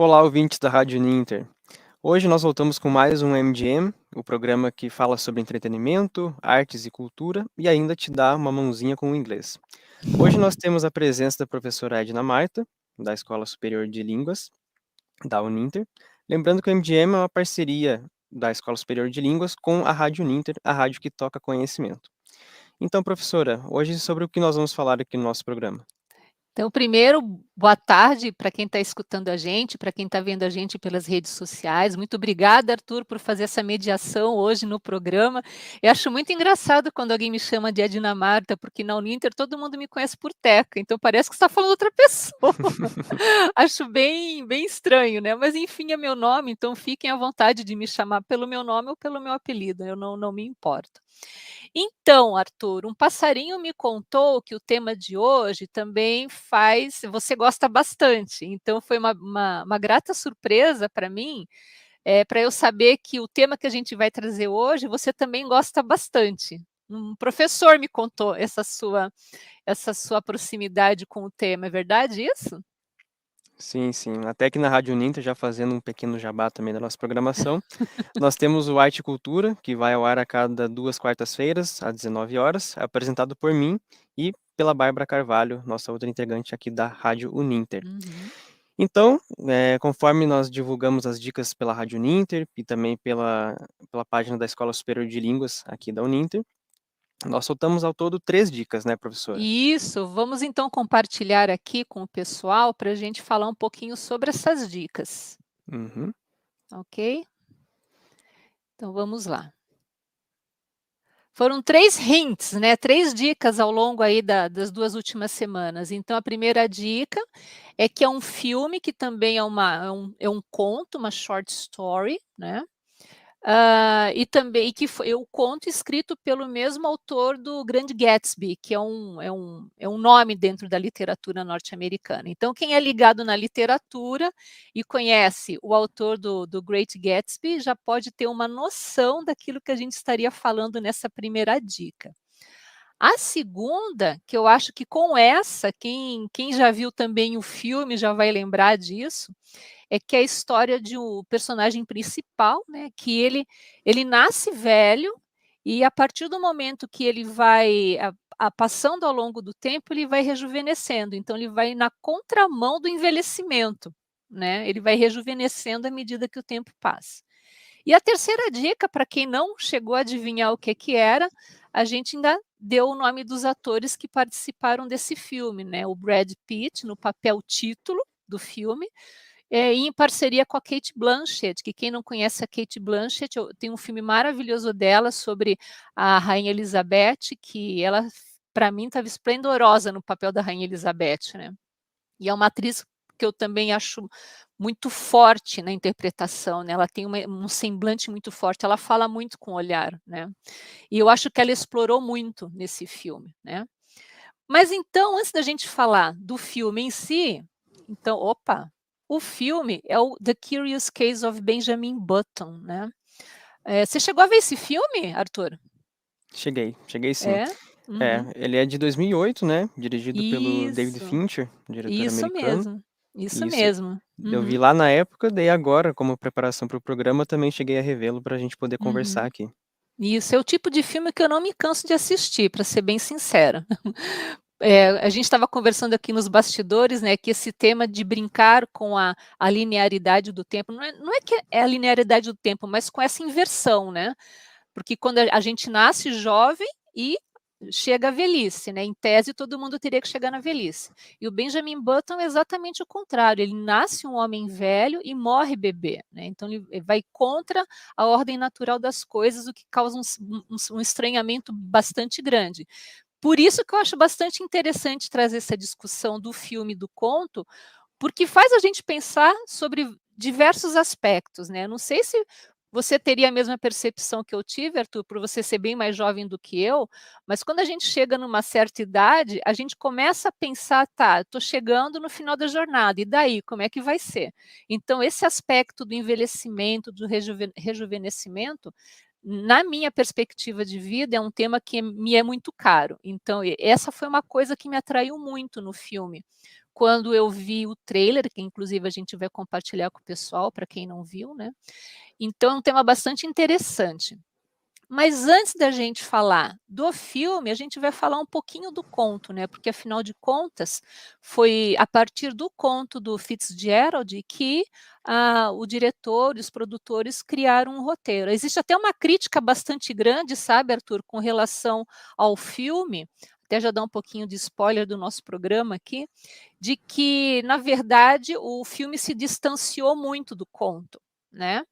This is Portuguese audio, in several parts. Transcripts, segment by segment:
Olá, ouvintes da Rádio Uninter. Hoje nós voltamos com mais um MGM, o programa que fala sobre entretenimento, artes e cultura e ainda te dá uma mãozinha com o inglês. Hoje nós temos a presença da professora Edna Marta, da Escola Superior de Línguas, da Uninter. Lembrando que o MGM é uma parceria da Escola Superior de Línguas com a Rádio Uninter, a rádio que toca conhecimento. Então, professora, hoje sobre o que nós vamos falar aqui no nosso programa. Então, primeiro, boa tarde para quem está escutando a gente, para quem está vendo a gente pelas redes sociais. Muito obrigada, Arthur, por fazer essa mediação hoje no programa. Eu acho muito engraçado quando alguém me chama de Edna Marta, porque na Uninter todo mundo me conhece por Teca, então parece que você está falando outra pessoa. Acho bem estranho, né? Mas enfim, é meu nome, então fiquem à vontade de me chamar pelo meu nome ou pelo meu apelido, eu não me importo. Então, Arthur, um passarinho me contou que o tema de hoje também você gosta bastante, então foi uma grata surpresa para mim, para eu saber que o tema que a gente vai trazer hoje, você também gosta bastante. Um professor me contou essa sua proximidade com o tema, é verdade isso? Sim, sim. Até que na Rádio Uninter, já fazendo um pequeno jabá também da nossa programação, nós temos o Arte e Cultura, que vai ao ar a cada 2 quartas-feiras, às 19 horas, apresentado por mim e pela Bárbara Carvalho, nossa outra integrante aqui da Rádio Uninter. Uhum. Então, conforme nós divulgamos as dicas pela Rádio Uninter e também pela página da Escola Superior de Línguas aqui da Uninter, nós soltamos ao todo 3 dicas, né, professora? Isso, vamos então compartilhar aqui com o pessoal para a gente falar um pouquinho sobre essas dicas, Uhum. ok? Então vamos lá. Foram 3 hints, né, 3 dicas ao longo aí das 2 últimas semanas. Então a primeira dica é que é um filme que também é um conto, uma short story, né, e que foi o conto escrito pelo mesmo autor do Grande Gatsby, que é um nome dentro da literatura norte-americana. Então, quem é ligado na literatura e conhece o autor do Great Gatsby já pode ter uma noção daquilo que a gente estaria falando nessa primeira dica. A segunda, que eu acho que com essa, quem já viu também o filme já vai lembrar disso, é que é a história de um personagem principal, né, que ele nasce velho e a partir do momento que ele vai passando ao longo do tempo, ele vai rejuvenescendo. Então ele vai na contramão do envelhecimento, né? Ele vai rejuvenescendo à medida que o tempo passa. E a terceira dica, para quem não chegou a adivinhar o que era, a gente ainda deu o nome dos atores que participaram desse filme, né? O Brad Pitt no papel título do filme, em parceria com a Cate Blanchett, que quem não conhece a Cate Blanchett, tem um filme maravilhoso dela sobre a Rainha Elizabeth, que ela, para mim, estava esplendorosa no papel da Rainha Elizabeth, né? E é uma atriz que eu também acho muito forte na interpretação, né? Ela tem um semblante muito forte, ela fala muito com o olhar, né? E eu acho que ela explorou muito nesse filme, né? Mas então, antes da gente falar do filme em si, então, o filme é o The Curious Case of Benjamin Button, né? Você chegou a ver esse filme, Arthur? Cheguei sim. É? Uhum. Ele é de 2008, né, dirigido pelo David Isso, Fincher, diretor isso americano. mesmo, isso Isso, mesmo. eu vi Uhum, lá na época, daí agora, como preparação para o programa, também cheguei a revê-lo para a gente poder conversar uhum. aqui. Isso é o tipo de filme que eu não me canso de assistir, para ser bem sincera. A gente estava conversando aqui nos bastidores, né, que esse tema de brincar com a linearidade do tempo, não é que é a linearidade do tempo, mas com essa inversão, né? Porque quando a gente nasce jovem e chega à velhice, né? Em tese, todo mundo teria que chegar na velhice. E o Benjamin Button é exatamente o contrário. Ele nasce um homem velho e morre bebê, né? Então ele vai contra a ordem natural das coisas, o que causa um estranhamento bastante grande. Por isso que eu acho bastante interessante trazer essa discussão do filme e do conto, porque faz a gente pensar sobre diversos aspectos, né? Eu não sei se você teria a mesma percepção que eu tive, Arthur, por você ser bem mais jovem do que eu, mas quando a gente chega numa certa idade, a gente começa a pensar, tá, estou chegando no final da jornada, e daí, como é que vai ser? Então, esse aspecto do envelhecimento, do rejuvenescimento, na minha perspectiva de vida, é um tema que me é muito caro. Então, essa foi uma coisa que me atraiu muito no filme, quando eu vi o trailer, que inclusive a gente vai compartilhar com o pessoal, para quem não viu, né? Então é um tema bastante interessante. Mas antes da gente falar do filme, a gente vai falar um pouquinho do conto, né? Porque afinal de contas, foi a partir do conto do Fitzgerald que o diretor e os produtores criaram um roteiro. Existe até uma crítica bastante grande, sabe, Arthur, com relação ao filme, até já dar um pouquinho de spoiler do nosso programa aqui, de que, na verdade, o filme se distanciou muito do conto, né?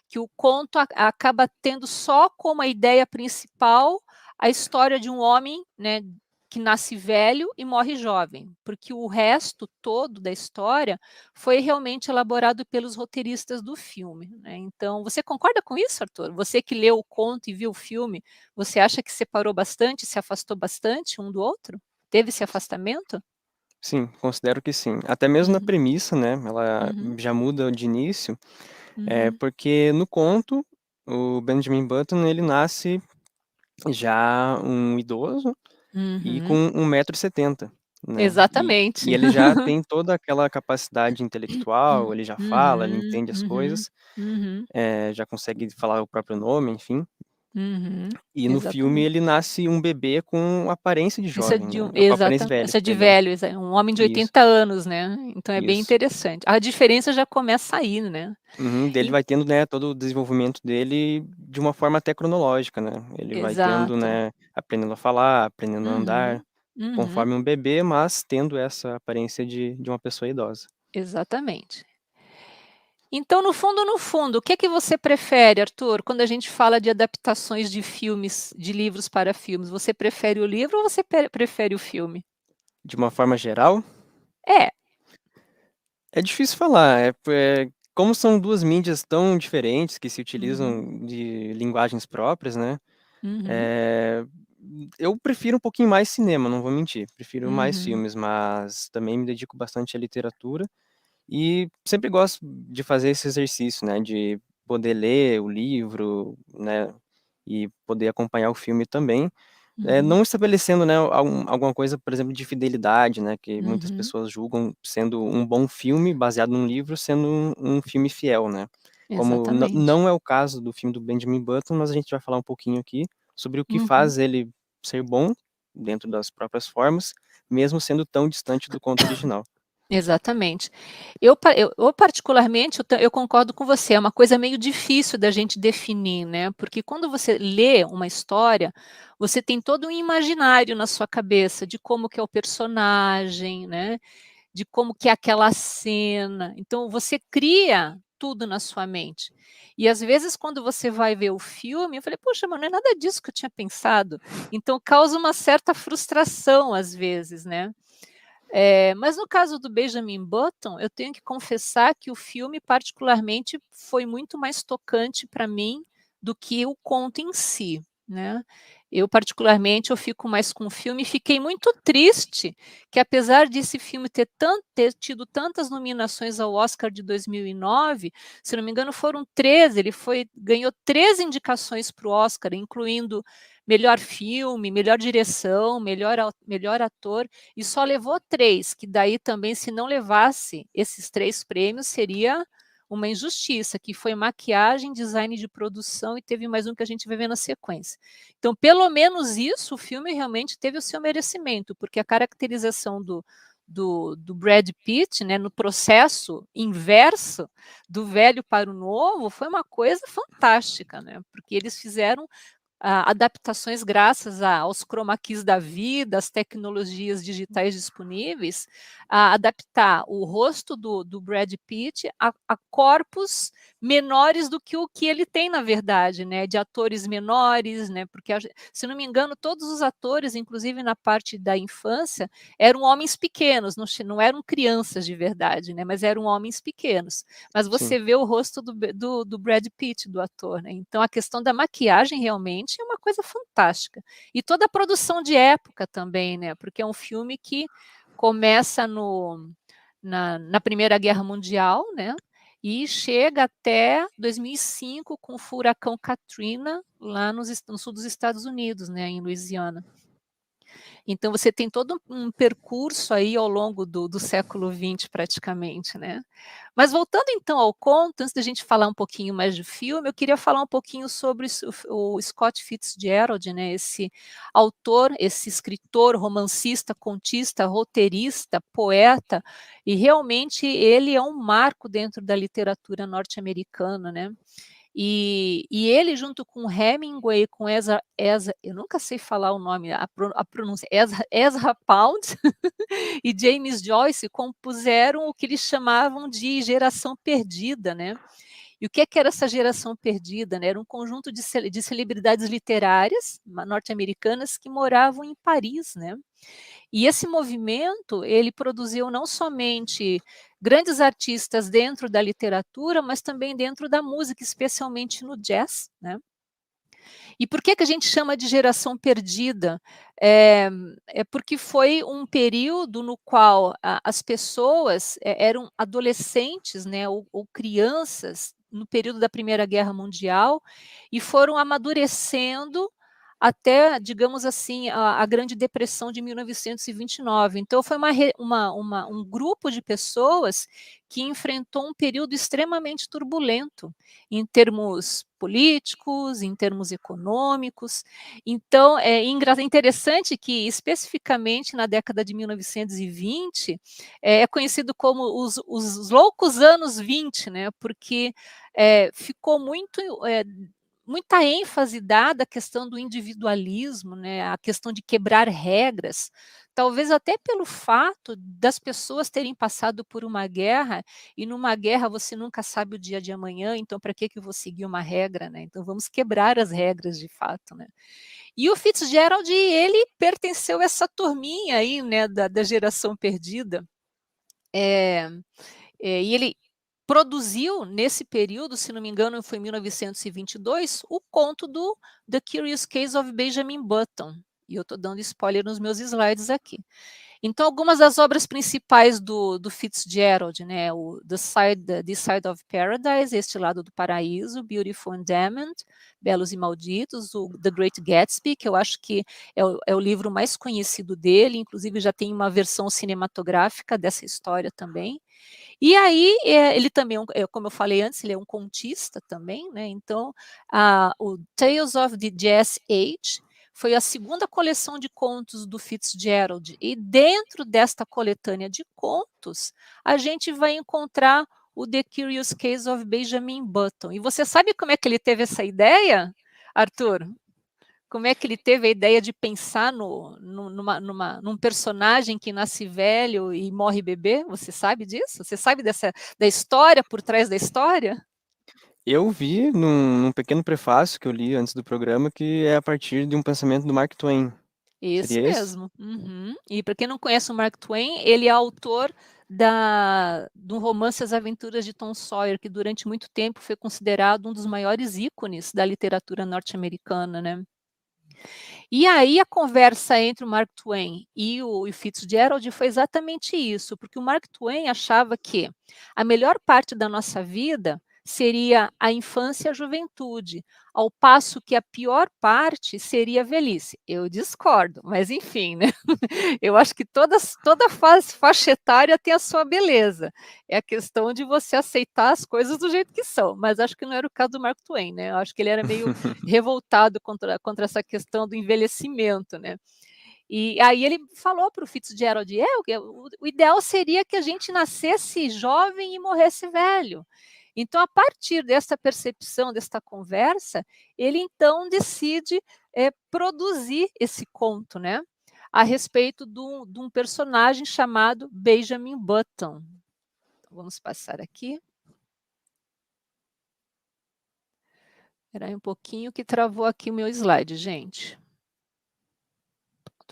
Que o conto acaba tendo só como a ideia principal a história de um homem, né, que nasce velho e morre jovem, porque o resto todo da história foi realmente elaborado pelos roteiristas do filme, né? Então, você concorda com isso, Arthur? Você que leu o conto e viu o filme, você acha que separou bastante, se afastou bastante um do outro? Teve esse afastamento? Sim, considero que sim. Até mesmo na Uhum, premissa, né, ela uhum, já muda de início, uhum, porque no conto, o Benjamin Button, ele nasce já um idoso e com uhum. 1,70 m, né, e Exatamente. ele já tem toda aquela capacidade intelectual, ele já fala, ele Uhum, entende as uhum, coisas, uhum, já consegue falar o próprio nome, enfim. uhum, E no filme exatamente. ele nasce um bebê com aparência de Isso é jovem, de né, um com aparência de velho, isso é de perdão. velho, um homem de Isso, 80 anos, né, então é bem isso. interessante. A diferença já começa aí, né. Uhum, daí ele En vai tendo, né, todo o desenvolvimento dele de uma forma até cronológica, né. Ele vai tendo, Exato. né, aprendendo a falar, aprendendo a andar, Uhum, uhum, conforme um bebê, mas tendo essa aparência de uma pessoa idosa. exatamente. Então, no fundo, o que é que você prefere, Arthur, quando a gente fala de adaptações de filmes, de livros para filmes, você prefere o livro ou você prefere o filme? De uma forma geral, É. é difícil falar, como são 2 mídias tão diferentes que se Uhum, utilizam de linguagens próprias, né, uhum, eh, eu prefiro um pouquinho mais cinema, não vou mentir, prefiro mais uhum, filmes, mas também me dedico bastante à literatura. E sempre gosto de fazer esse exercício, né, de poder ler o livro, né, e poder acompanhar o filme também, uhum, não estabelecendo, né, alguma coisa, por exemplo, de fidelidade, né, que muitas uhum, pessoas julgam sendo um bom filme baseado num livro, sendo um filme fiel, né. Como exatamente. não é o caso do filme do Benjamin Button, mas a gente vai falar um pouquinho aqui sobre o que Uhum. faz ele ser bom, dentro das próprias formas, mesmo sendo tão distante do conto original. Exatamente. Eu particularmente, eu concordo com você, é uma coisa meio difícil da gente definir, né, porque quando você lê uma história, você tem todo um imaginário na sua cabeça de como que é o personagem, né, de como que é aquela cena, então você cria tudo na sua mente. E às vezes quando você vai ver o filme, eu falei: "Poxa, mas não é nada disso que eu tinha pensado", então causa uma certa frustração às vezes, né. Mas no caso do Benjamin Button, eu tenho que confessar que o filme particularmente foi muito mais tocante para mim do que o conto em si, né. Eu particularmente, eu fico mais com o filme e fiquei muito triste que apesar desse filme ter tido tantas nominações ao Oscar de 2009, se não me engano foram 13, ele ganhou 13 indicações para o Oscar, incluindo melhor filme, melhor direção, melhor ator, e só levou 3, que daí também se não levasse esses 3 prêmios seria uma injustiça, que foi maquiagem, design de produção e teve mais um que a gente vai ver na sequência. Então, pelo menos isso, o filme realmente teve o seu merecimento, porque a caracterização do Brad Pitt, né, no processo inverso do velho para o novo, foi uma coisa fantástica, né, porque eles fizeram adaptações graças aos chroma keys da vida, às tecnologias digitais disponíveis, a adaptar o rosto do Brad Pitt a corpos menores do que o que ele tem na verdade, né, de atores menores, né, porque se não me engano todos os atores, inclusive na parte da infância, eram homens pequenos, não eram crianças de verdade, né, mas eram homens pequenos. Mas Sim. você vê o rosto do Brad Pitt, do ator, né, então a questão da maquiagem realmente é uma coisa fantástica. E toda a produção de época também, né, porque é um filme que começa na Primeira Guerra Mundial, né, e chega até 2005 com o furacão Katrina lá no sul dos Estados Unidos, né, em Louisiana. Então você tem todo um percurso aí ao longo do século XX praticamente, né. Mas voltando então ao conto, antes da gente falar um pouquinho mais do filme, eu queria falar um pouquinho sobre o Scott Fitzgerald, né, esse autor, esse escritor, romancista, contista, roteirista, poeta, e realmente ele é um marco dentro da literatura norte-americana, né. E ele junto com Hemingway, com Ezra eu nunca sei falar o nome, a pronúncia, Ezra Pound e James Joyce compuseram o que eles chamavam de geração perdida, né. E o que era essa geração perdida, né, era um conjunto de celebridades literárias norte-americanas que moravam em Paris, né. E esse movimento, ele produziu não somente grandes artistas dentro da literatura, mas também dentro da música, especialmente no jazz, né. E por que a gente chama de geração perdida? É porque foi um período no qual as pessoas eram adolescentes, né, ou crianças no período da Primeira Guerra Mundial e foram amadurecendo até, digamos assim, a Grande Depressão de 1929. Então foi um grupo de pessoas que enfrentou um período extremamente turbulento, em termos políticos, em termos econômicos. Então, interessante que, especificamente na década de 1920, é conhecido como os loucos anos 20, né, porque ficou muita ênfase dada à questão do individualismo, né, à questão de quebrar regras, talvez até pelo fato das pessoas terem passado por uma guerra, e numa guerra você nunca sabe o dia de amanhã, então para que eu vou seguir uma regra, né, então vamos quebrar as regras de fato, né. E o Fitzgerald, ele pertenceu a essa turminha aí, né, da geração perdida, eh e ele produziu nesse período, se não me engano foi em 1922, o conto do The Curious Case of Benjamin Button, e eu estou dando spoiler nos meus slides aqui. Então algumas das obras principais do Fitzgerald, né, o This Side of Paradise, Este Lado do Paraíso, Beautiful and Damned, Belos e Malditos, o The Great Gatsby, que eu acho que é o livro mais conhecido dele, inclusive já tem uma versão cinematográfica dessa história também. E aí, ele também como eu falei antes, ele é um contista também, né, então, o Tales of the Jazz Age foi a segunda coleção de contos do Fitzgerald, e dentro desta coletânea de contos, a gente vai encontrar o The Curious Case of Benjamin Button. E você sabe como é que ele teve essa ideia, Arthur? Como é que ele teve a ideia de pensar num personagem que nasce velho e morre bebê? Você sabe disso? Você sabe da história por trás da história? Eu vi num pequeno prefácio que eu li antes do programa, que é a partir de um pensamento do Mark Twain. Esse Seria esse? mesmo. Uhum. E para quem não conhece o Mark Twain, ele é autor do romance As Aventuras de Tom Sawyer, que durante muito tempo foi considerado um dos maiores ícones da literatura norte-americana, né. E aí a conversa entre o Mark Twain e o Fitzgerald foi exatamente isso, porque o Mark Twain achava que a melhor parte da nossa vida seria a infância e a juventude, ao passo que a pior parte seria a velhice. Eu discordo, mas enfim, né. Eu acho que toda faixa etária tem a sua beleza. É a questão de você aceitar as coisas do jeito que são, mas acho que não era o caso do Mark Twain, né, eu acho que ele era meio revoltado contra essa questão do envelhecimento, né. E aí ele falou para o Fitzgerald: o ideal seria que a gente nascesse jovem e morresse velho". Então, a partir dessa percepção, desta conversa, ele então decide, produzir esse conto, né, a respeito de um personagem chamado Benjamin Button. Vamos passar aqui. Espera aí um pouquinho que travou aqui o meu slide, gente.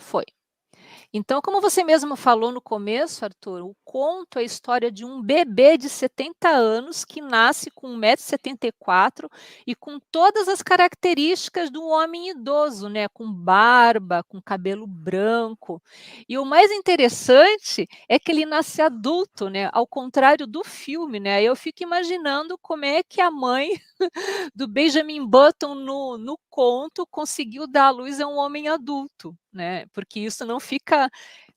Foi. Então, como você mesmo falou no começo, Arthur, o conto é a história de um bebê de 70 anos que nasce com 1,74 m e com todas as características de um homem idoso, né, com barba, com cabelo branco. E o mais interessante é que ele nasce adulto, né, ao contrário do filme, né. Eu fico imaginando como é que a mãe do Benjamin Button no conto conseguiu dar à luz a um homem adulto, né? Porque isso não fica,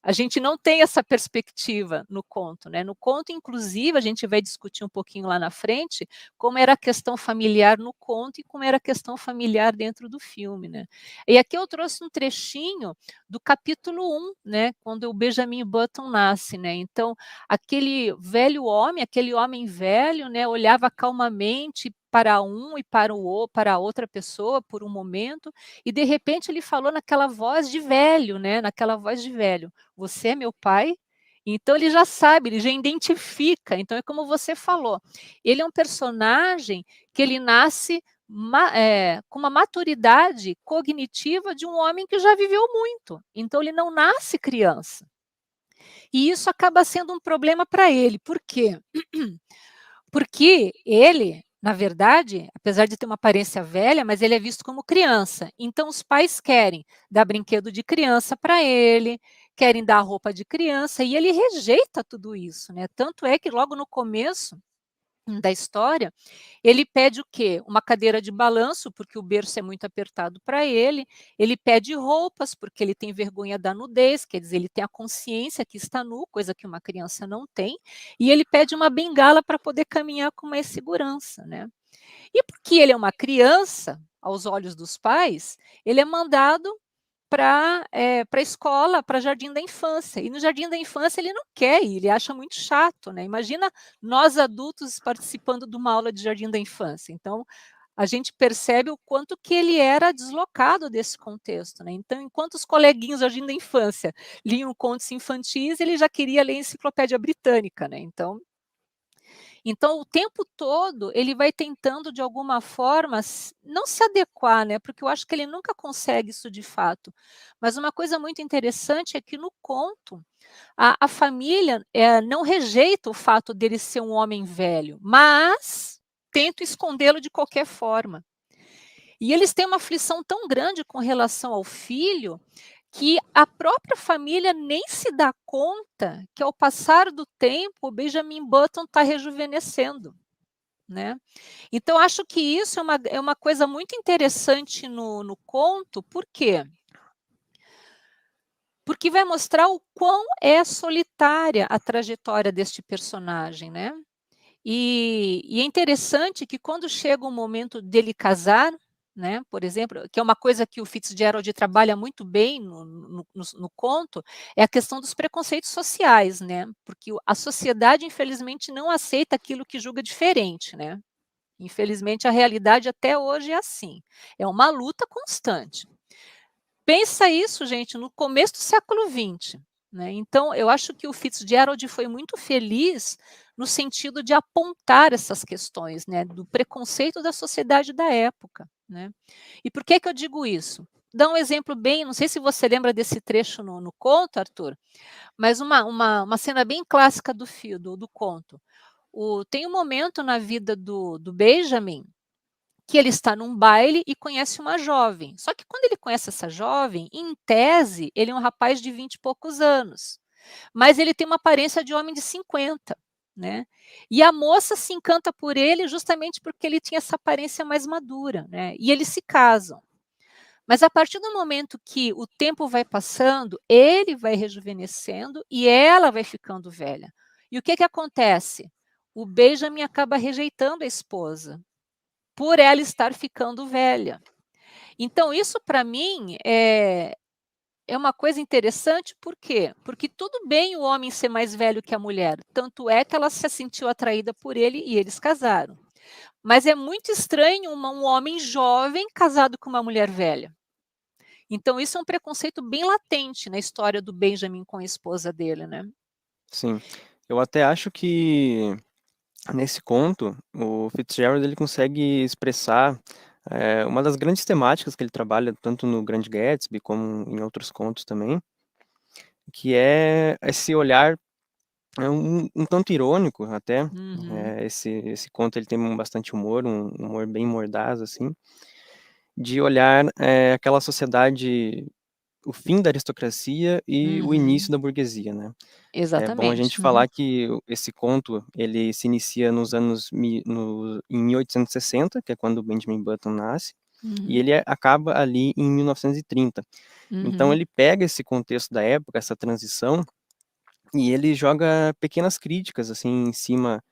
a gente não tem essa perspectiva no conto, né? No conto, inclusive, a gente vai discutir um pouquinho lá na frente como era a questão familiar no conto e como era a questão familiar dentro do filme, né? E aqui eu trouxe um trechinho do capítulo 1, né? Quando o Benjamin Button nasce, né? Então, aquele velho homem, aquele homem velho, né? Olhava calmamente para um e para outra pessoa por um momento, e de repente ele falou naquela voz de velho, né? Naquela voz de velho: "Você é meu pai?" Então ele já sabe, ele já identifica. Então é como você falou, ele é um personagem que ele nasce com uma maturidade cognitiva de um homem que já viveu muito. Então ele não nasce criança. E isso acaba sendo um problema para ele. Por quê? Porque ele, na verdade, apesar de ter uma aparência velha, mas ele é visto como criança. Então os pais querem dar brinquedo de criança para ele, querem dar roupa de criança, e ele rejeita tudo isso, né? Tanto é que logo no começo da história, ele pede o quê? Uma cadeira de balanço, porque o berço é muito apertado para ele pede roupas, porque ele tem vergonha da nudez, quer dizer, ele tem a consciência que está nu, coisa que uma criança não tem, e ele pede uma bengala para poder caminhar com mais segurança, né? E porque ele é uma criança, aos olhos dos pais, ele é mandado para a escola, para jardim da infância. E no jardim da infância ele não quer ir, ele acha muito chato, né? Imagina nós adultos participando de uma aula de jardim da infância. Então, a gente percebe o quanto que ele era deslocado desse contexto, né? Então, enquanto os coleguinhas do jardim da infância liam contos infantis, ele já queria ler a enciclopédia britânica, né? Então, o tempo todo ele vai tentando de alguma forma não se adequar, né? Porque eu acho que ele nunca consegue isso de fato. Mas uma coisa muito interessante é que no conto a família não rejeita o fato dele ser um homem velho, mas tenta escondê-lo de qualquer forma. E eles têm uma aflição tão grande com relação ao filho que a própria família nem se dá conta que, ao passar do tempo, o Benjamin Button está rejuvenescendo, né. Então acho que isso é uma coisa muito interessante no conto, por quê? Porque vai mostrar o quão é solitária a trajetória deste personagem, né. E é interessante que quando chega o momento dele casar, né, por exemplo, que é uma coisa que o Fitzgerald trabalha muito bem no conto, é a questão dos preconceitos sociais, né, porque a sociedade infelizmente não aceita aquilo que julga diferente, né. Infelizmente a realidade até hoje é assim, é uma luta constante. Pensa isso, gente, no começo do século XX, né. Então eu acho que o Fitzgerald foi muito feliz no sentido de apontar essas questões, né, do preconceito da sociedade da época, né. E por que que eu digo isso? Dá um exemplo bem, não sei se você lembra desse trecho no conto, Arthur, mas uma cena bem clássica do conto. Tem um momento na vida do Benjamin que ele está num baile e conhece uma jovem. Só que quando ele conhece essa jovem, em tese, ele é um rapaz de 20 e poucos anos, mas ele tem uma aparência de homem de 50, né. E a moça se encanta por ele justamente porque ele tinha essa aparência mais madura, né, e eles se casam. Mas a partir do momento que o tempo vai passando, ele vai rejuvenescendo e ela vai ficando velha. E o que que acontece? O Benjamin acaba rejeitando a esposa, por ela estar ficando velha. Então isso para mim é uma coisa interessante, por quê? Porque tudo bem o homem ser mais velho que a mulher, tanto é que ela se sentiu atraída por ele e eles casaram. Mas é muito estranho um homem jovem casado com uma mulher velha. Então isso é um preconceito bem latente na história do Benjamin com a esposa dele, né. Sim. Eu até acho que nesse conto, o Fitzgerald ele consegue expressar, uma das grandes temáticas que ele trabalha tanto no Grande Gatsby como em outros contos também, que é esse olhar, um tanto irônico até, Uhum. esse conto ele tem bastante humor, um humor bem mordaz, assim, de olhar, aquela sociedade o fim da aristocracia e o início da burguesia, né. É bom a Exatamente. gente falar que esse conto, ele se inicia nos anos em 1860, que é quando o Benjamin Button nasce, e Uhum. ele acaba ali em 1930. Então Uhum. ele pega esse contexto da época, essa transição, e ele joga pequenas críticas, assim, em cima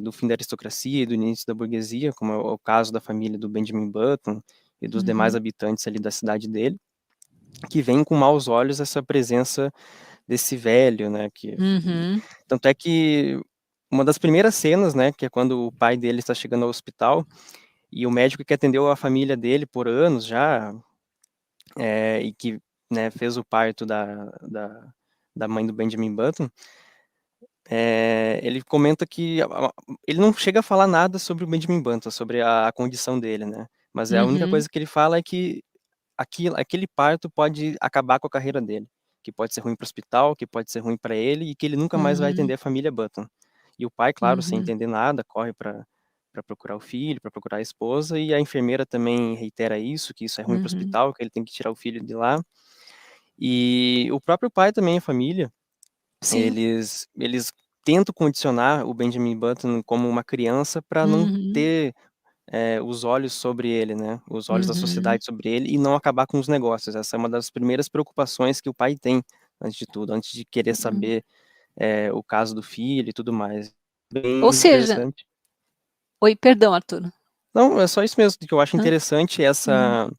do fim da aristocracia e do início da burguesia, como é o caso da família do Benjamin Button e dos demais Uhum. habitantes ali da cidade dele, que veem com maus olhos essa presença desse velho, né, Uhum. tanto é que uma das primeiras cenas, né, que é quando o pai dele está chegando ao hospital, e o médico que atendeu a família dele por anos já, e que, né, fez o parto da mãe do Benjamin Button, ele comenta que ele não chega a falar nada sobre o Benjamin Button, sobre a condição dele, né, mas a única Uhum. coisa que ele fala é que aquele parto pode acabar com a carreira dele, que pode ser ruim para o hospital, que pode ser ruim para ele e que ele nunca mais vai Uhum. atender a família Button. E o pai, claro, sem Uhum. entender nada, corre para procurar o filho, para procurar a esposa, e a enfermeira também reitera isso, que isso é ruim para o Uhum. hospital, que ele tem que tirar o filho de lá. E o próprio pai também, a família, Sim. eles tentam condicionar o Benjamin Button como uma criança para não Uhum. ter os olhos sobre ele, né, os olhos da Uhum. sociedade sobre ele e não acabar com os negócios. Essa é uma das primeiras preocupações que o pai tem, antes de tudo, antes de querer Uhum. saber, o caso do filho e tudo mais. Bem Ou seja interessante. oi, perdão, Arthur. Não, é só isso mesmo, que eu acho Hã. interessante Hum.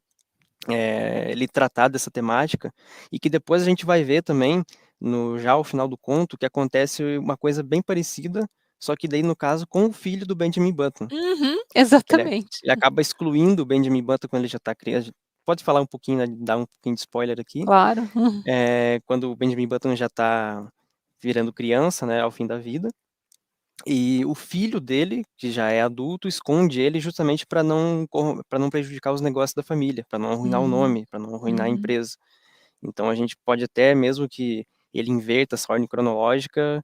ele tratar dessa temática, e que depois a gente vai ver também, já ao final do conto, que acontece uma coisa bem parecida, só que daí no caso com o filho do Benjamin Button. Uhum. Ele Exatamente. ele acaba excluindo o Benjamin Button quando ele já tá criança. Pode falar um pouquinho, né, dar um pouquinho de spoiler aqui. Claro. Quando o Benjamin Button já tá virando criança, né, ao fim da vida, e o filho dele, que já é adulto, esconde ele justamente para não prejudicar os negócios da família, para não arruinar o Uhum. nome, para não arruinar a Uhum. empresa. Então a gente pode até, mesmo que ele inverta essa ordem cronológica,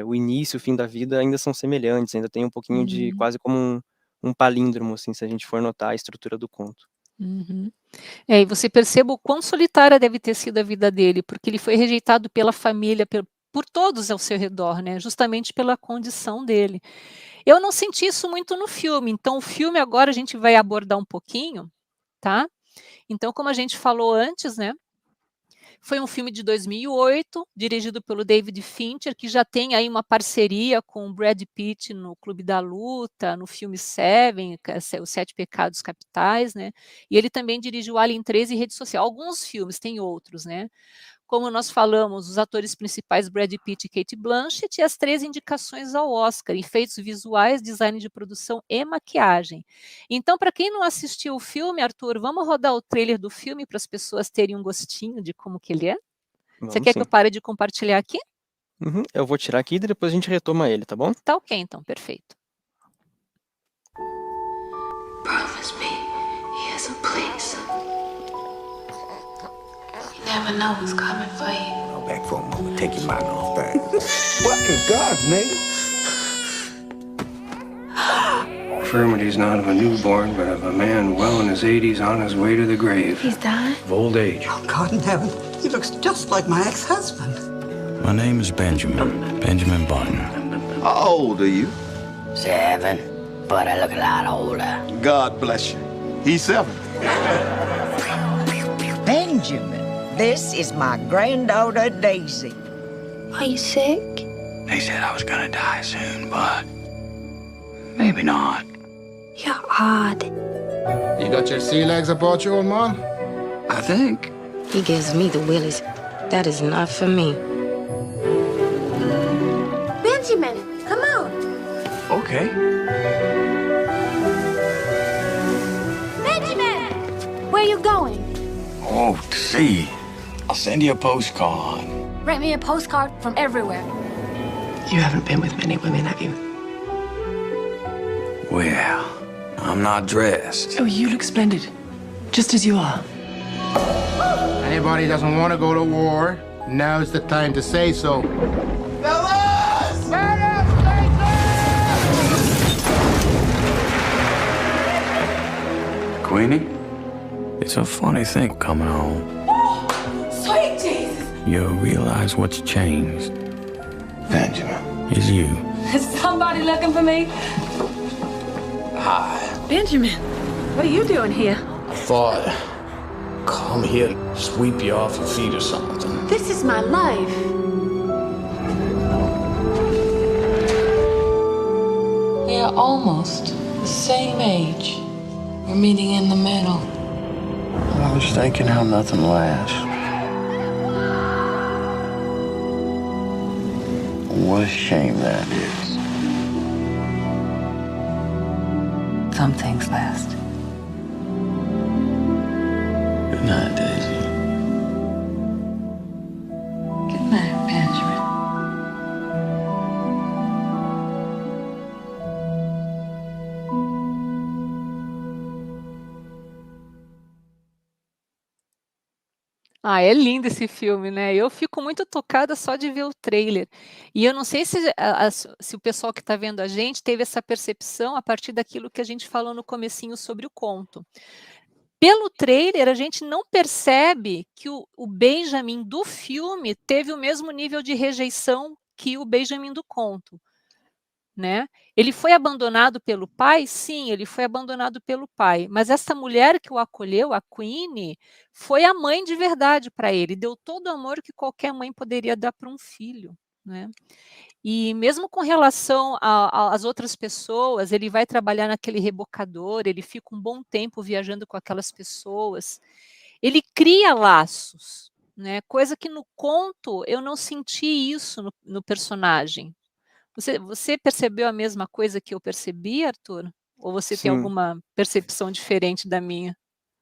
o início e o fim da vida ainda são semelhantes, ainda tem um pouquinho de Uhum. quase como um palíndromo, assim, se a gente for notar a estrutura do conto. Uhum. E você perceba o quão solitária deve ter sido a vida dele, porque ele foi rejeitado pela família, por todos ao seu redor, né, justamente pela condição dele. Eu não senti isso muito no filme, então o filme agora a gente vai abordar um pouquinho, tá. Então como a gente falou antes, né, foi um filme de 2008, dirigido pelo David Fincher, que já tem aí uma parceria com o Brad Pitt no Clube da Luta, no filme Seven, Os Sete Pecados Capitais, né, e ele também dirigiu Alien 3 e Rede Social. Alguns filmes, tem outros, né. Como nós falamos, os atores principais Brad Pitt e Cate Blanchett, e as 3 indicações ao Oscar, efeitos visuais, design de produção e maquiagem. Então, para quem não assistiu o filme, Arthur, vamos rodar o trailer do filme para as pessoas terem um gostinho de como que ele é? Você Vamos quer que eu sim. pare de compartilhar aqui? Uhum. Eu vou tirar aqui e depois a gente retoma ele, tá bom? Tá ok então, perfeito. Promise me he has a place. You never know what's coming for you. Go back for a moment. Take your mind off that. What in God's name? Infirmity's not of a newborn, but of a man well in his 80s on his way to the grave. He's dying? Of old age. Oh, God in heaven. He looks just like my ex-husband. My name is Benjamin Button. How old are you? 7, but I look a lot older. God bless you. He's 7. Benjamin, this is my granddaughter, Daisy. Are you sick? They said I was gonna die soon, but maybe not. You're odd. You got your sea legs about you, old man? I think. He gives me the willies. That is not for me. Benjamin, come on. Okay. Benjamin! Where you going? Oh, to see. I'll send you a postcard. Write me a postcard from everywhere. You haven't been with many women, have you? Well, I'm not dressed. Oh, you look splendid. Just as you are. Anybody doesn't want to go to war, now's the time to say so. Queenie? It's a funny thing coming home. you'll realize what's changed Benjamin. is you. Is somebody looking for me? Hi. Benjamin, what are you doing here? I thought I'd come here to sweep you off your feet or something. This is my life. We are almost the same age. We're meeting in the middle. I was thinking how nothing lasts. What a shame that is. Some things last. Good night, Daisy. Good night, Benjamin. Ah, é lindo esse filme, né? Eu fico muito tocada só de ver o trailer. E eu não sei se o pessoal que está vendo a gente teve essa percepção a partir daquilo que a gente falou no comecinho sobre o conto. Pelo trailer, a gente não percebe que o Benjamin do filme teve o mesmo nível de rejeição que o Benjamin do conto, né? Ele foi abandonado pelo pai? Sim, ele foi abandonado pelo pai. Mas essa mulher que o acolheu, a Queenie, foi a mãe de verdade para ele. Deu todo o amor que qualquer mãe poderia dar para um filho, né? E mesmo com relação às outras pessoas, ele vai trabalhar naquele rebocador, ele fica um bom tempo viajando com aquelas pessoas. Ele cria laços, né? Coisa que no conto eu não senti isso no personagem. Você percebeu a mesma coisa que eu percebi, Arthur? Ou você tem Sim. alguma percepção diferente da minha?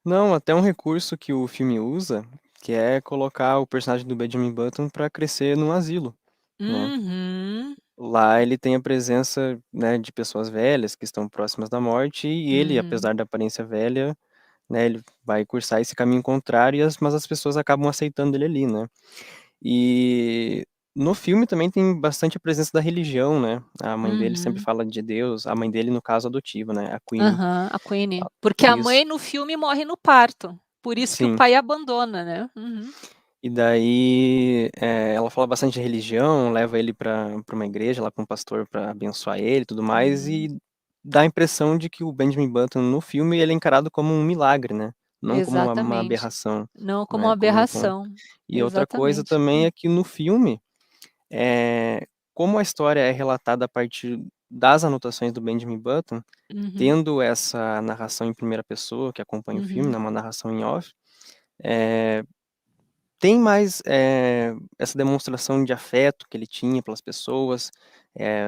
Não, até um recurso que o filme usa, que é colocar o personagem do Benjamin Button para crescer num asilo, né? Uhum. Lá ele tem a presença, né, de pessoas velhas que estão próximas da morte e ele, apesar da aparência velha, né, ele vai cursar esse caminho contrário, mas as pessoas acabam aceitando ele ali, né? E no filme também tem bastante a presença da religião, né? A mãe dele sempre Uhum. fala de Deus, a mãe dele, no caso, adotiva, né? A Queenie. Aham, a Queenie. Porque a Isso. mãe no filme morre no parto. Por isso que o Sim. pai abandona, né? Uhum. E daí ela fala bastante de religião, leva ele para uma igreja lá com um pastor para abençoar ele e tudo mais, e dá a impressão de que o Benjamin Button no filme ele é encarado como um milagre, né? Não como uma Exatamente. aberração, Não como né? uma aberração. E outra coisa Exatamente. também é que no filme, como a história é relatada a partir das anotações do Benjamin Button, Uhum. tendo essa narração em primeira pessoa que acompanha o filme, né, uma narração em off, tem mais essa demonstração de afeto que ele tinha pelas pessoas,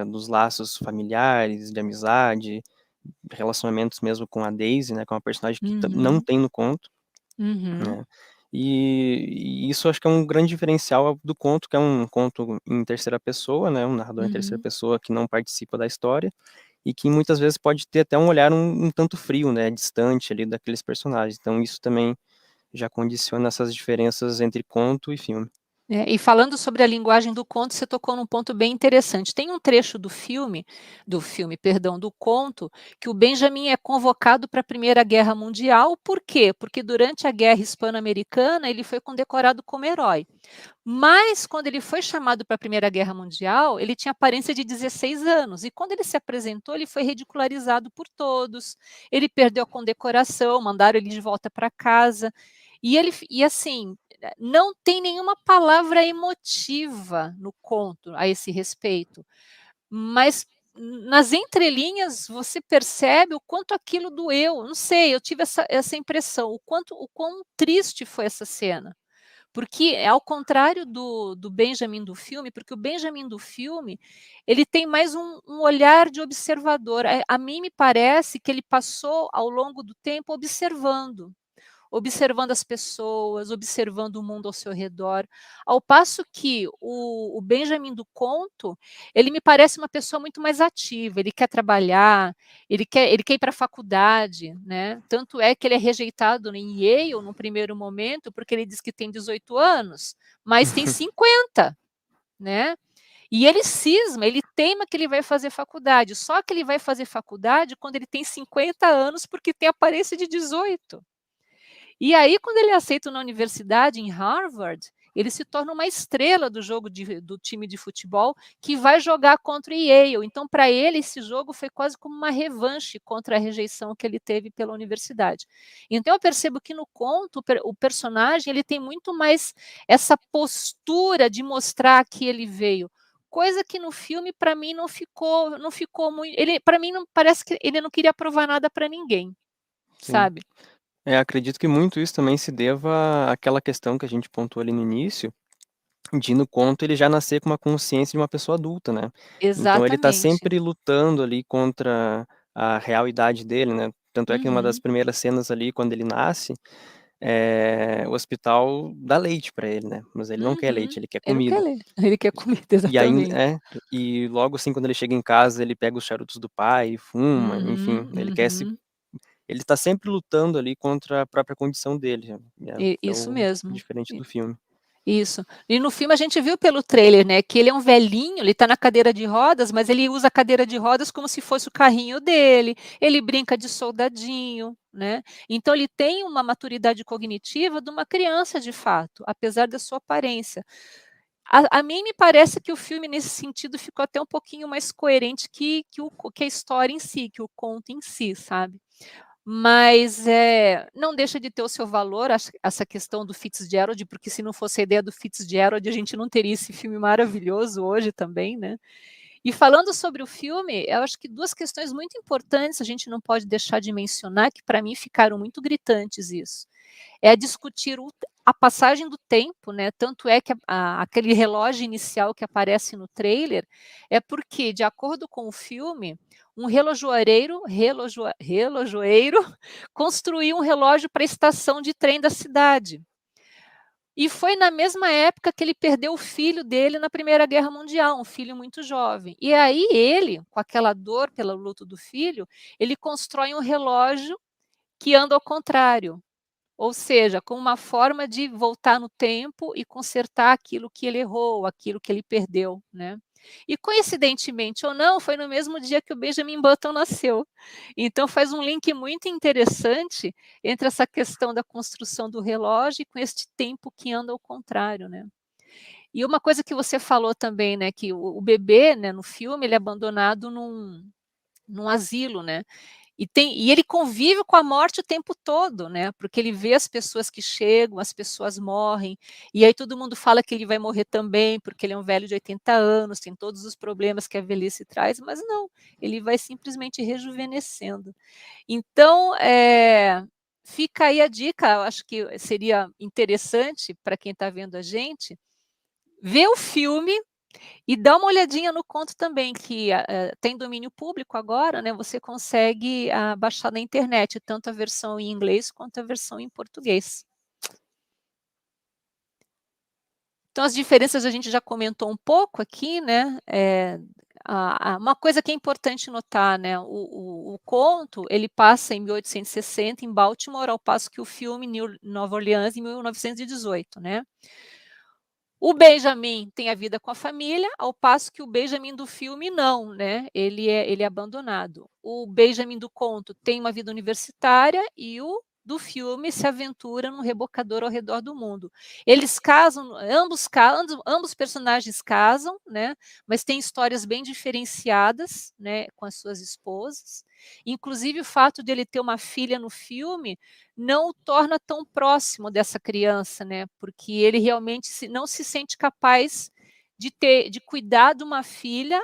dos laços familiares, de amizade, relacionamentos mesmo com a Daisy, né, que é uma personagem que não Uhum. tem no conto, Uhum. né? E isso acho que é um grande diferencial do conto, que é um conto em terceira pessoa, né, um narrador em terceira Uhum. pessoa que não participa da história e que muitas vezes pode ter até um olhar um tanto frio, né, distante ali daqueles personagens. Então isso também já condiciona essas diferenças entre conto e filme. E falando sobre a linguagem do conto, você tocou num ponto bem interessante. Tem um trecho do conto, que o Benjamin é convocado para a Primeira Guerra Mundial. Por quê? Porque durante a Guerra Hispano-Americana ele foi condecorado como herói. Mas quando ele foi chamado para a Primeira Guerra Mundial, ele tinha aparência de 16 anos. E quando ele se apresentou, ele foi ridicularizado por todos. Ele perdeu a condecoração, mandaram ele de volta para casa. E assim, não tem nenhuma palavra emotiva no conto a esse respeito, mas nas entrelinhas você percebe o quanto aquilo doeu. Não sei, eu tive essa impressão, o quão triste foi essa cena. Porque é ao contrário do Benjamin do filme, porque o Benjamin do filme, ele tem mais um olhar de observador. A mim me parece que ele passou ao longo do tempo observando as pessoas, observando o mundo ao seu redor, ao passo que o Benjamin do conto, ele me parece uma pessoa muito mais ativa, ele quer trabalhar, ele quer ir para a faculdade, né? Tanto é que ele é rejeitado em Yale no primeiro momento, porque ele diz que tem 18 anos, mas tem 50, né? E ele cisma, ele teima que ele vai fazer faculdade, só que ele vai fazer faculdade quando ele tem 50 anos, porque tem aparência de 18. E aí, quando ele é aceito na universidade, em Harvard, ele se torna uma estrela do jogo do time de futebol que vai jogar contra o Yale. Então, para ele, esse jogo foi quase como uma revanche contra a rejeição que ele teve pela universidade. Então, eu percebo que no conto, o personagem ele tem muito mais essa postura de mostrar que ele veio. Coisa que no filme, para mim, não ficou muito. Para mim, não parece que ele não queria provar nada para ninguém, Sim. sabe? Acredito que muito isso também se deva àquela questão que a gente pontuou ali no início, de no conto ele já nascer com uma consciência de uma pessoa adulta, né. Então ele tá Exatamente. sempre lutando ali contra a real idade dele, né. Tanto é que uma das primeiras cenas ali, quando ele nasce, o hospital dá leite pra ele, né, mas ele não quer Uhum. leite, ele quer Ele não quer comida. ler, ele quer comida, E aí exatamente. e logo assim quando ele chega em casa, ele pega os charutos do pai, fuma, Uhum, enfim, uhum. ele tá sempre lutando ali contra a própria condição dele, que é Isso o mesmo. diferente do filme. Isso. E no filme a gente viu pelo trailer, né, que ele é um velhinho, ele tá na cadeira de rodas, mas ele usa a cadeira de rodas como se fosse o carrinho dele, ele brinca de soldadinho, né. Então ele tem uma maturidade cognitiva de uma criança de fato, apesar da sua aparência. A mim me parece que o filme nesse sentido ficou até um pouquinho mais coerente que a história em si, que o conto em si, sabe. Mas, não deixa de ter o seu valor, essa questão do Fitzgerald, porque se não fosse a ideia do Fitzgerald, a gente não teria esse filme maravilhoso hoje também, né. E falando sobre o filme, eu acho que 2 questões muito importantes a gente não pode deixar de mencionar, que para mim ficaram muito gritantes isso. É discutir a passagem do tempo, né, tanto é que aquele relógio inicial que aparece no trailer, é porque, de acordo com o filme, um relojoeiro construiu um relógio para a estação de trem da cidade. E foi na mesma época que ele perdeu o filho dele na Primeira Guerra Mundial, um filho muito jovem. E aí ele, com aquela dor pelo luto do filho, ele constrói um relógio que anda ao contrário. Ou seja, com uma forma de voltar no tempo e consertar aquilo que ele errou, aquilo que ele perdeu, né. E coincidentemente ou não, foi no mesmo dia que o Benjamin Button nasceu. Então faz um link muito interessante entre essa questão da construção do relógio e com este tempo que anda ao contrário, né. E uma coisa que você falou também, né, que o bebê, né, no filme, ele é abandonado num asilo, né. E ele convive com a morte o tempo todo, né, porque ele vê as pessoas que chegam, as pessoas morrem, e aí todo mundo fala que ele vai morrer também, porque ele é um velho de 80 anos, tem todos os problemas que a velhice traz, mas não, ele vai simplesmente rejuvenescendo. Então, fica aí a dica, eu acho que seria interessante para quem está vendo a gente, ver o filme e dá uma olhadinha no conto também, que tem domínio público agora, né, você consegue, baixar na internet, tanto a versão em inglês quanto a versão em português. Então as diferenças a gente já comentou um pouco aqui, né, uma coisa que é importante notar, né, o conto, ele passa em 1860 em Baltimore, ao passo que o filme Nova Orleans em 1918, né. O Benjamin tem a vida com a família, ao passo que o Benjamin do filme não, né, ele é abandonado. O Benjamin do conto tem uma vida universitária e o do filme se aventura num rebocador ao redor do mundo. Eles casam, ambos personagens casam, né, mas têm histórias bem diferenciadas, né, com as suas esposas. Inclusive o fato de ele ter uma filha no filme não o torna tão próximo dessa criança, né, porque ele realmente não se sente capaz de cuidar de uma filha,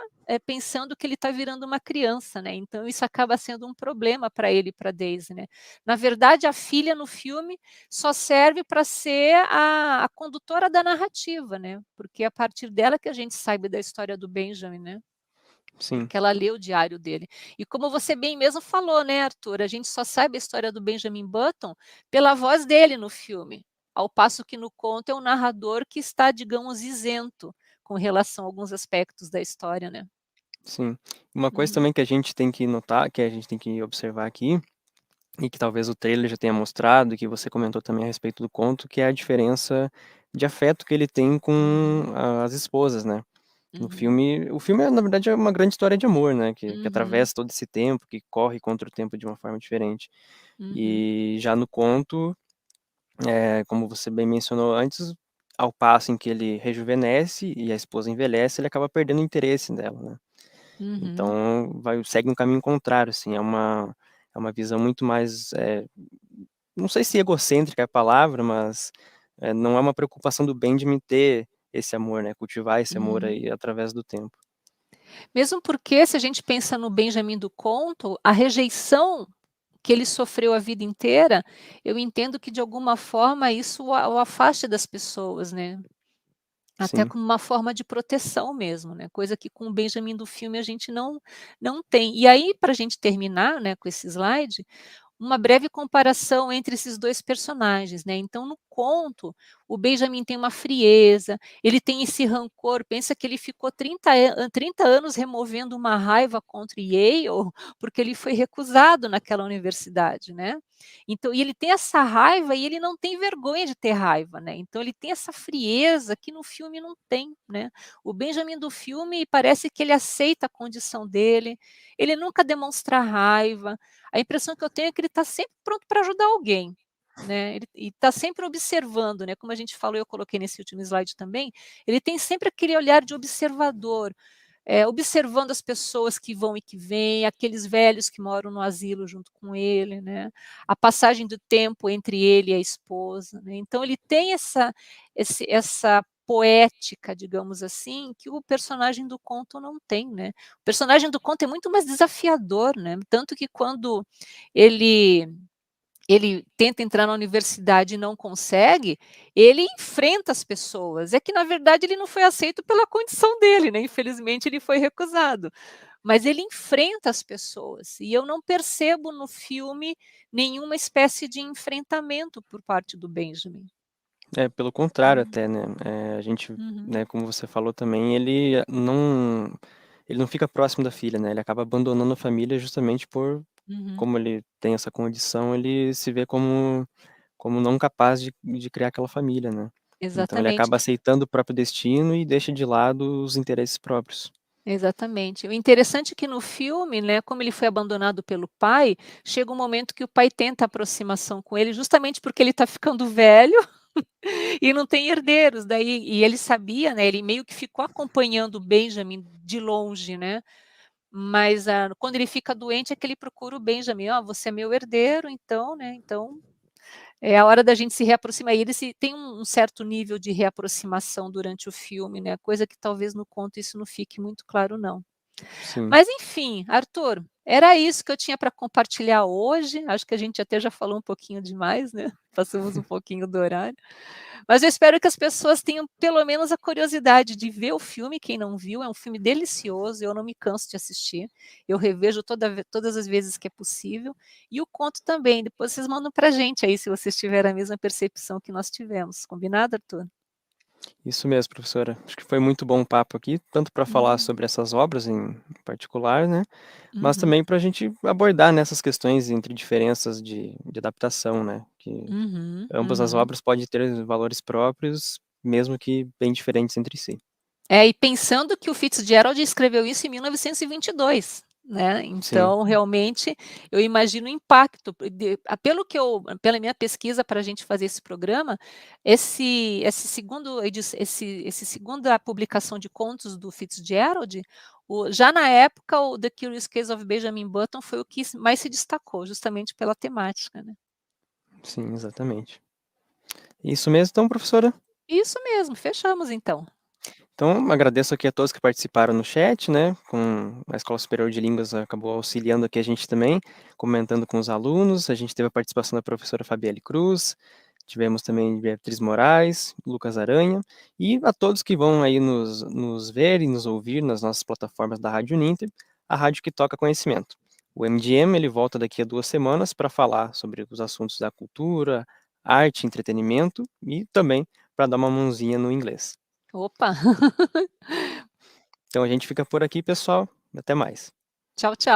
pensando que ele está virando uma criança, né, então isso acaba sendo um problema para ele e pra Daisy, né. Na verdade, a filha no filme só serve para ser a condutora da narrativa, né, porque é a partir dela que a gente sabe da história do Benjamin, né. Sim, Porque ela lê o diário dele. E como você bem mesmo falou, né, Arthur, a gente só sabe a história do Benjamin Button pela voz dele no filme, ao passo que no conto é um narrador que está, digamos, isento com relação a alguns aspectos da história, né. sim. Uma coisa Uhum, também que a gente tem que notar, que a gente tem que observar aqui, e que talvez o trailer já tenha mostrado, e que você comentou também a respeito do conto, que é a diferença de afeto que ele tem com uhum, as esposas, né. No uhum, filme o filme na verdade, é uma grande história de amor, né, que uhum, atravessa todo esse tempo, que corre contra o tempo de uma forma diferente. uhum, E já no conto, como você bem mencionou antes, ao passo em que ele rejuvenesce e a esposa envelhece, ele acaba perdendo o interesse dela, né. Uhum. Então segue um caminho contrário, assim, é uma visão muito mais, não sei se egocêntrica é a palavra, mas, não é uma preocupação do Benjamin ter esse amor, né, cultivar esse amor Uhum. aí através do tempo. Mesmo porque, se a gente pensa no Benjamin do conto, a rejeição que ele sofreu a vida inteira, eu entendo que de alguma forma isso o afaste das pessoas, né. Até Sim. como uma forma de proteção mesmo, né, coisa que com o Benjamin do filme a gente não tem. E aí, para a gente terminar, né, com esse slide, uma breve comparação entre esses 2 personagens, né. Então no conto, o Benjamin tem uma frieza, ele tem esse rancor, pensa que ele ficou 30 anos removendo uma raiva contra Yale, porque ele foi recusado naquela universidade, né. Então e ele tem essa raiva e ele não tem vergonha de ter raiva, né, então ele tem essa frieza que no filme não tem, né. O Benjamin do filme parece que ele aceita a condição dele, ele nunca demonstra raiva, a impressão que eu tenho é que ele está sempre pronto para ajudar alguém, né, ele está sempre observando, né, como a gente falou, eu coloquei nesse último slide também, ele tem sempre aquele olhar de observador, observando as pessoas que vão e que vêm, aqueles velhos que moram no asilo junto com ele, né, a passagem do tempo entre ele e a esposa, né, então ele tem essa poética, digamos assim, que o personagem do conto não tem, né. O personagem do conto é muito mais desafiador, né, tanto que quando ele ele tenta entrar na universidade e não consegue, ele enfrenta as pessoas, é que na verdade ele não foi aceito pela condição dele, né, infelizmente ele foi recusado, mas ele enfrenta as pessoas, e eu não percebo no filme nenhuma espécie de enfrentamento por parte do Benjamin. É, pelo contrário até, né, a gente, Uhum. né, como você falou também, ele não fica próximo da filha, né, ele acaba abandonando a família justamente Uhum. como ele tem essa condição, ele se vê como não capaz de criar aquela família, né. Então ele Exatamente. acaba aceitando o próprio destino e deixa de lado os interesses próprios. Exatamente. O interessante é que no filme, né, como ele foi abandonado pelo pai, chega um momento que o pai tenta aproximação com ele, justamente porque ele está ficando velho e não tem herdeiros, daí e ele sabia, né, ele meio que ficou acompanhando o Benjamin de longe, né, mas, quando ele fica doente é que ele procura o Benjamin: "Ó, você é meu herdeiro, então, né, então é a hora da gente se reaproximar", e eles tem um certo nível de reaproximação durante o filme, né, coisa que talvez no conto isso não fique muito claro não. Sim. Mas enfim, Arthur, era isso que eu tinha para compartilhar hoje, acho que a gente até já falou um pouquinho demais, né, passamos um pouquinho do horário, mas eu espero que as pessoas tenham pelo menos a curiosidade de ver o filme, quem não viu, é um filme delicioso, eu não me canso de assistir, eu revejo todas as vezes que é possível, e o conto também, depois vocês mandam para a gente aí se vocês tiverem a mesma percepção que nós tivemos, combinado, Arthur? Isso mesmo, professora. Acho que foi muito bom o papo aqui, tanto para falar Uhum. sobre essas obras em particular, né, mas Uhum. também para a gente abordar, né, essas questões entre diferenças de adaptação, né, que Uhum, ambas as uhum. obras podem ter valores próprios, mesmo que bem diferentes entre si. É, e pensando que o Fitzgerald escreveu isso em 1922, né, Sim. então realmente eu imagino o impacto pela minha pesquisa para a gente fazer esse programa, esse segunda publicação de contos do Fitzgerald, já na época o The Curious Case of Benjamin Button foi o que mais se destacou, justamente pela temática, né. Sim, exatamente. Isso mesmo então, professora. Isso mesmo, fechamos então. Então, agradeço aqui a todos que participaram no chat, né, com a Escola Superior de Línguas acabou auxiliando aqui a gente também, comentando com os alunos, a gente teve a participação da professora Fabielle Cruz, tivemos também Beatriz Moraes, Lucas Aranha, e a todos que vão aí nos ver e nos ouvir nas nossas plataformas da Rádio Uninter, a rádio que toca conhecimento. O MDM, ele volta daqui a 2 semanas para falar sobre os assuntos da cultura, arte, entretenimento e também para dar uma mãozinha no inglês. Opa. Então a gente fica por aqui, pessoal. Até mais. Tchau, tchau.